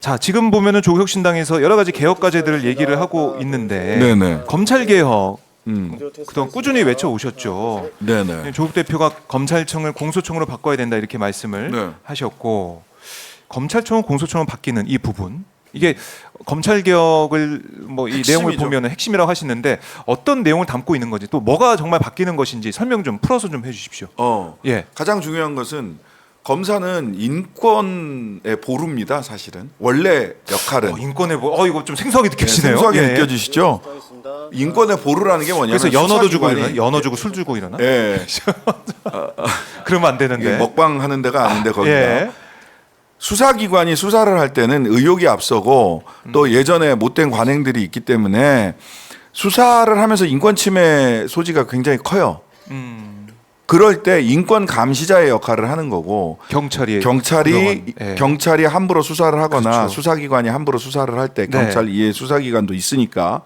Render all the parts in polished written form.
자, 지금 보면은 조국혁신당에서 여러 가지 개혁 과제들을 얘기를 하고 있는데 네네. 검찰 개혁 그동안 꾸준히 외쳐 오셨죠. 네네. 조국 대표가 검찰청을 공소청으로 바꿔야 된다 이렇게 말씀을 네. 하셨고 검찰청은 공소청으로 바뀌는 이 부분 이게 검찰 개혁을 뭐 이 내용을 핵심이죠. 보면은 핵심이라고 하시는데 어떤 내용을 담고 있는 건지 또 뭐가 정말 바뀌는 것인지 설명 좀 풀어서 좀 해주십시오. 예. 가장 중요한 것은 검사는 인권의 보루입니다. 사실은 원래 역할은 인권의 이거 좀 생소하게 느껴지네요. 생소하게 예. 느껴지시죠. 인권의 보루라는 게 뭐냐면 그래서 연어도 주고 수사기관이- 이러나? 연어 주고 술 주고 이러나? 예. 그러면 안 되는데. 먹방 하는 데가 아닌데 거기가 예. 수사기관이 수사를 할 때는 의혹이 앞서고 또 예전에 못된 관행들이 있기 때문에 수사를 하면서 인권 침해 소지가 굉장히 커요. 그럴 때 인권 감시자의 역할을 하는 거고 경찰이 경찰이 함부로 수사를 하거나 그렇죠. 수사기관이 함부로 수사를 할 때 네. 경찰 이외 수사기관도 있으니까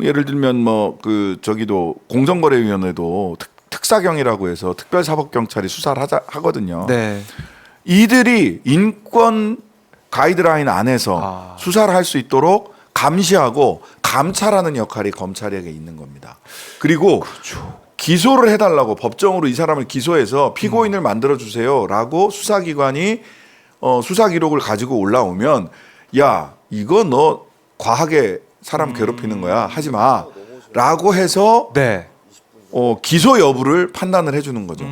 예를 들면 뭐 그 저기도 공정거래위원회도 특사경이라고 해서 특별사법경찰이 수사를 하거든요. 네. 이들이 인권 가이드라인 안에서 수사를 할 수 있도록 감시하고 감찰하는 역할이 검찰에게 있는 겁니다. 그리고 기소를 해달라고 법정으로 이 사람을 기소해서 피고인을 만들어 주세요라고 수사기관이 수사 기록을 가지고 올라오면 야 이거 너 과하게 사람 괴롭히는 거야 하지 마라고 해서 네. 기소 여부를 판단을 해주는 거죠.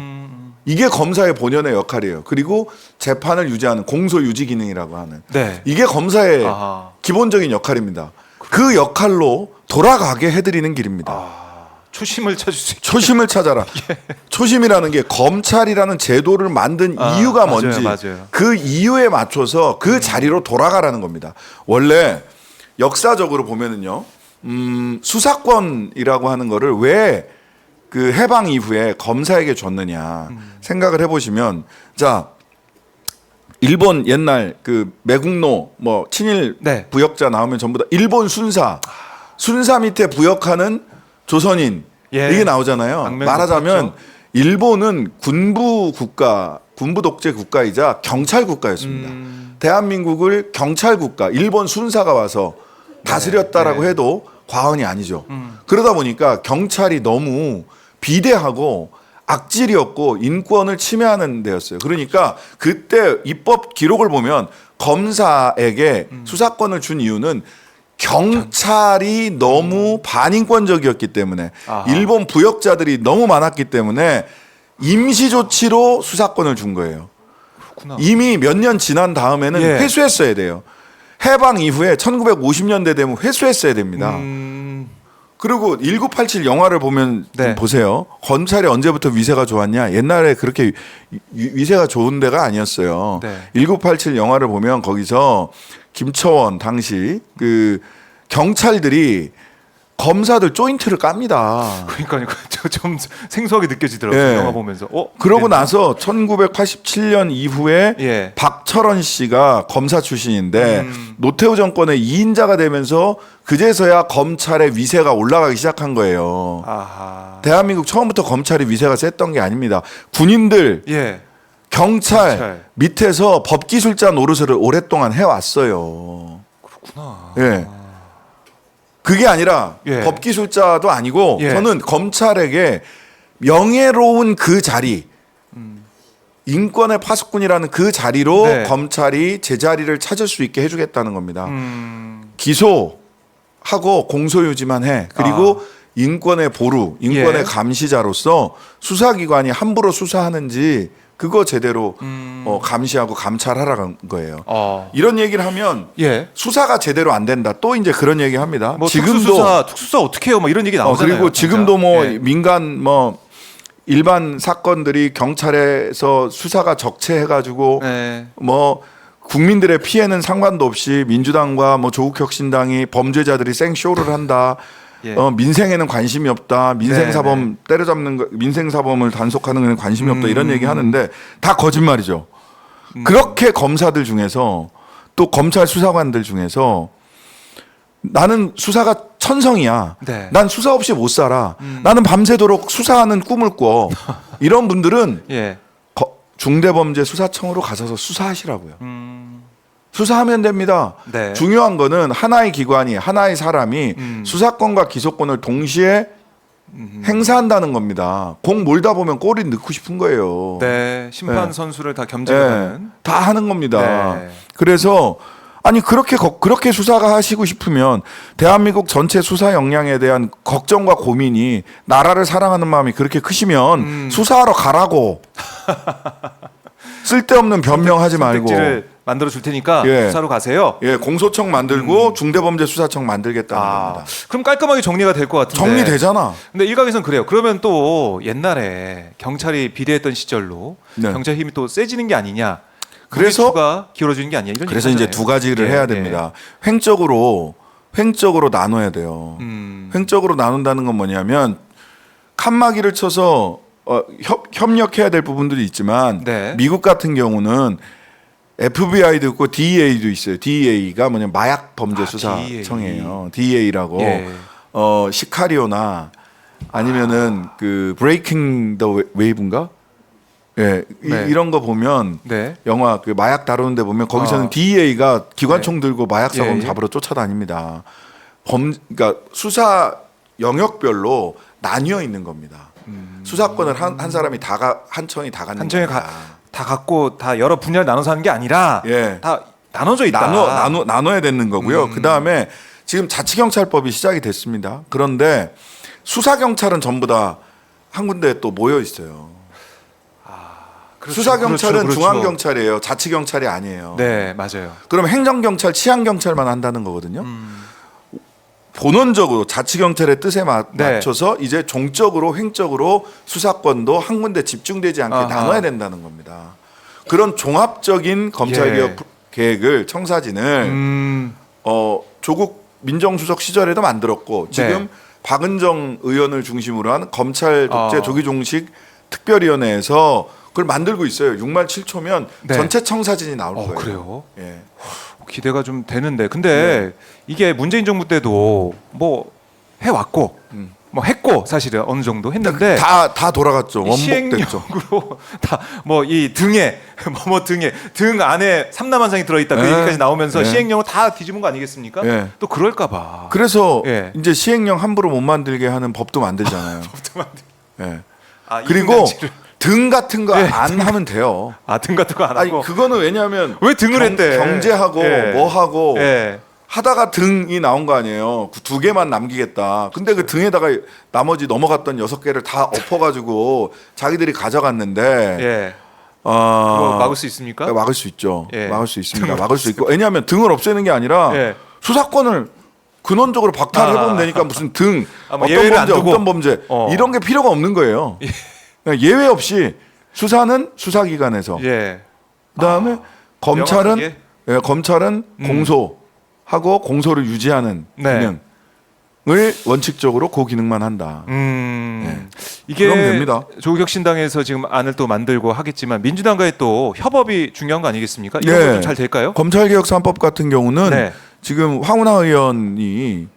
이게 검사의 본연의 역할이에요. 그리고 재판을 유지하는 공소 유지 기능이라고 하는 네. 이게 검사의 아하. 기본적인 역할입니다. 그 역할로 돌아가게 해드리는 길입니다. 초심을 찾을 수 있게. 초심을 찾아라. 초심이라는 게 검찰이라는 제도를 만든 이유가 맞아요, 뭔지 맞아요. 그 이유에 맞춰서 그 자리로 돌아가라는 겁니다. 원래 역사적으로 보면은요, 수사권이라고 하는 거를 왜 그 해방 이후에 검사에게 줬느냐 생각을 해보시면 자 일본 옛날 그 매국노 뭐 친일 네. 부역자 나오면 전부 다 일본 순사 밑에 부역하는 조선인 예. 이게 나오잖아요. 악명 말하자면 높았죠. 일본은 군부 독재 국가이자 경찰 국가였습니다. 대한민국을 경찰 국가, 일본 순사가 와서 다스렸다라고 네. 해도 과언이 아니죠. 그러다 보니까 경찰이 너무 비대하고 악질이었고 인권을 침해하는 데였어요. 그러니까 그때 입법 기록을 보면 검사에게 수사권을 준 이유는 경찰이 너무 반인권적이었기 때문에 아하. 일본 부역자들이 너무 많았기 때문에 임시 조치로 수사권을 준 거예요. 그렇구나. 이미 몇 년 지난 다음에는 예. 회수했어야 돼요. 해방 이후에 1950년대 되면 회수했어야 됩니다. 그리고 1987 영화를 보면 네. 좀 보세요. 검찰이 언제부터 위세가 좋았냐? 옛날에 그렇게 위세가 좋은 데가 아니었어요. 네. 1987 영화를 보면 거기서 김처원 당시 그 경찰들이 검사들 조인트를 깝니다. 그러니까요. 좀 생소하게 느껴지더라고요. 예. 영화 보면서. 그러고 나서 1987년 이후에 예. 박철원 씨가 검사 출신인데 노태우 정권의 2인자가 되면서 그제서야 검찰의 위세가 올라가기 시작한 거예요. 아하. 대한민국 처음부터 검찰이 위세가 셌던 게 아닙니다. 군인들, 예. 경찰 밑에서 법기술자 노릇을 오랫동안 해왔어요. 그렇구나. 예. 그게 아니라 예. 법기술자도 아니고 예. 저는 검찰에게 명예로운 그 자리 인권의 파수꾼이라는 그 자리로 네. 검찰이 제자리를 찾을 수 있게 해주겠다는 겁니다. 기소하고 공소유지만 해. 그리고 인권의 보루, 인권의 예. 감시자로서 수사기관이 함부로 수사하는지 그거 제대로 감시하고 감찰하라는 거예요. 이런 얘기를 하면 예. 수사가 제대로 안 된다. 또 이제 그런 얘기 합니다. 뭐 지금도 특수사 어떻게 해요? 뭐 이런 얘기 나오잖아요. 그리고 지금도 뭐 예. 민간 뭐 일반 사건들이 경찰에서 수사가 적체해가지고 네. 뭐 국민들의 피해는 상관도 없이 민주당과 뭐 조국혁신당이 범죄자들이 생쇼를 한다. 예. 민생에는 관심이 없다. 민생사범 네, 네. 때려잡는 거, 민생사범을 단속하는 거는 관심이 없다. 이런 얘기 하는데 다 거짓말이죠. 그렇게 검사들 중에서 또 검찰 수사관들 중에서 나는 수사가 천성이야. 네. 난 수사 없이 못 살아. 나는 밤새도록 수사하는 꿈을 꿔. 이런 분들은 예. 중대범죄수사청으로 가셔서 수사하시라고요. 수사하면 됩니다. 네. 중요한 거는 하나의 기관이 하나의 사람이 수사권과 기소권을 동시에 행사한다는 겁니다. 공 몰다 보면 골이 넣고 싶은 거예요. 네, 심판 네. 선수를 다 겸직하는. 네, 다 하는 겁니다. 네. 그래서 아니 그렇게 수사가 하시고 싶으면 대한민국 전체 수사 역량에 대한 걱정과 고민이 나라를 사랑하는 마음이 그렇게 크시면 수사하러 가라고. 쓸데없는 변명하지 말고. 선택지를 만들어 줄 테니까 예. 수사로 가세요. 예, 공소청 만들고 중대범죄수사청 만들겠다는 겁니다. 그럼 깔끔하게 정리가 될 것 같은데. 정리되잖아. 근데 일각에서는 그래요. 그러면 또 옛날에 경찰이 비대했던 시절로 네. 경찰 힘이 또 세지는 게 아니냐. 그래서 가 기울어지는 게 아니냐. 이런 그래서 얘기 이제 하잖아요. 두 가지를 예, 해야 예. 됩니다. 횡적으로 나눠야 돼요. 횡적으로 나눈다는 건 뭐냐면 칸막이를 쳐서 협력해야 될 부분들이 있지만 네. 미국 같은 경우는 FBI도 있고 DEA도 있어요. DEA가 뭐냐 마약 범죄 수사청이에요. DEA라고 예. 시카리오나 아니면은 그 브레이킹 더 웨이브인가? 예, 네. 이런 거 보면 네. 영화 그 마약 다루는데 보면 거기서는 DEA가 기관총 들고 마약 사범 예, 예. 잡으러 쫓아다닙니다. 그러니까 수사 영역별로 나뉘어 있는 겁니다. 수사권을 한 사람이 한 청이 다 갖는 한 청에 겁니다. 다 갖고 다 여러 분야를 나눠서 하는 게 아니라 예. 다 나눠져 있다. 나눠야 되는 거고요. 그 다음에 지금 자치경찰법이 시작이 됐습니다. 그런데 수사경찰은 전부 다 한 군데 또 모여 있어요. 그렇죠, 수사경찰은 그렇죠. 중앙경찰이에요. 자치경찰이 아니에요. 네, 맞아요. 그럼 행정경찰, 치안경찰만 한다는 거거든요. 본원적으로 자치경찰의 뜻에 네. 맞춰서 이제 종적으로 횡적으로 수사권도 한 군데 집중되지 않게 아하. 나눠야 된다는 겁니다. 그런 종합적인 검찰개혁 예. 계획을 청사진을 조국 민정수석 시절에도 만들었고 지금 네. 박은정 의원을 중심으로 한 검찰 독재 아. 조기종식 특별위원회에서 그걸 만들고 있어요. 6만 7초면 네. 전체 청사진이 나올 거예요. 그래요? 예. 기대가 좀 되는데. 근데 이게 문재인 정부 때도 뭐 해왔고 뭐 했고 사실은 어느 정도 했는데 다 돌아갔죠. 이 원복됐죠. 시행령으로 다 뭐 이 등에 등 안에 삼남한상이 들어있다 그 네. 얘기까지 나오면서 네. 시행령을 다 뒤집은 거 아니겠습니까? 네. 또 그럴까봐. 그래서 예. 이제 시행령 함부로 못 만들게 하는 법도 만들잖아요. 예. 그리고 등 같은 거 안 하면 돼요. 등 같은 거 안 아니 하고 그거는 왜냐하면 왜 등을 했대? 경제하고 예. 뭐 하고 예. 하다가 등이 나온 거 아니에요. 그 2개만 남기겠다. 근데 그 등에다가 나머지 넘어갔던 6개를 다 엎어가지고 자기들이 가져갔는데 예. 그거 막을 수 있습니까? 막을 수 있죠. 예. 막을 수 있습니다. 막을 수 있고 왜냐하면 등을 없애는 게 아니라 예. 수사권을 근원적으로 박탈해보면 되니까 무슨 등 뭐 어떤 예외를 안 범죄 두고. 어떤 범죄 이런 게 필요가 없는 거예요. 그냥 예외 없이 수사는 수사기관에서 예. 그다음에 검찰은 명확하게? 검찰은 공소하고 공소를 유지하는 네. 기능을 원칙적으로 그 기능만 한다. 이게 그럼 됩니다. 조국혁신당에서 지금 안을 또 만들고 하겠지만 민주당과의 또 협업이 중요한 거 아니겠습니까? 이런 네. 것도 잘 될까요? 검찰개혁 3법 같은 경우는 네. 지금 황운하 의원이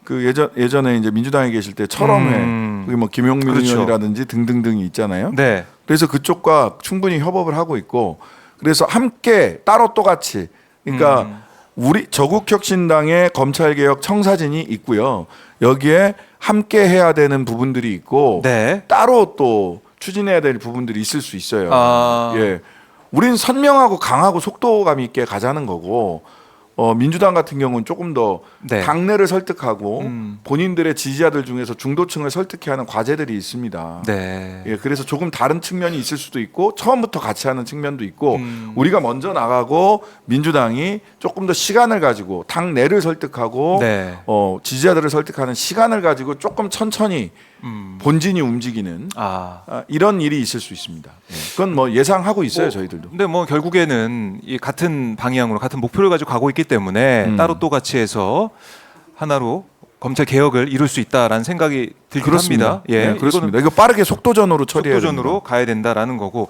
그 예전에 이제 민주당에 계실 때 철험회 그게 뭐 김용민 그렇죠. 의원이라든지 등등등이 있잖아요. 네. 그래서 그쪽과 충분히 협업을 하고 있고 그래서 함께 따로 또 같이 그러니까 우리 저국혁신당의 검찰개혁 청사진이 있고요. 여기에 함께 해야 되는 부분들이 있고 네. 따로 또 추진해야 될 부분들이 있을 수 있어요. 아. 예, 우린 선명하고 강하고 속도감 있게 가자는 거고 민주당 같은 경우는 조금 더 네. 당내를 설득하고 본인들의 지지자들 중에서 중도층을 설득해야 하는 과제들이 있습니다. 네. 예, 그래서 조금 다른 측면이 있을 수도 있고 처음부터 같이 하는 측면도 있고 우리가 먼저 나가고 민주당이 조금 더 시간을 가지고 당내를 설득하고 네. 지지자들을 설득하는 시간을 가지고 조금 천천히 본진이 움직이는 이런 일이 있을 수 있습니다. 예, 그건 뭐 예상하고 있어요, 저희들도. 근데 뭐 결국에는 이 같은 방향으로 같은 목표를 가지고 가고 있기 때문에 따로 또 같이 해서 하나로 검찰 개혁을 이룰 수 있다라는 생각이 들긴 합니다. 예, 네, 그렇습니다. 이거 빠르게 속도전으로 처리해야 속도전으로 됩니다. 가야 된다라는 거고.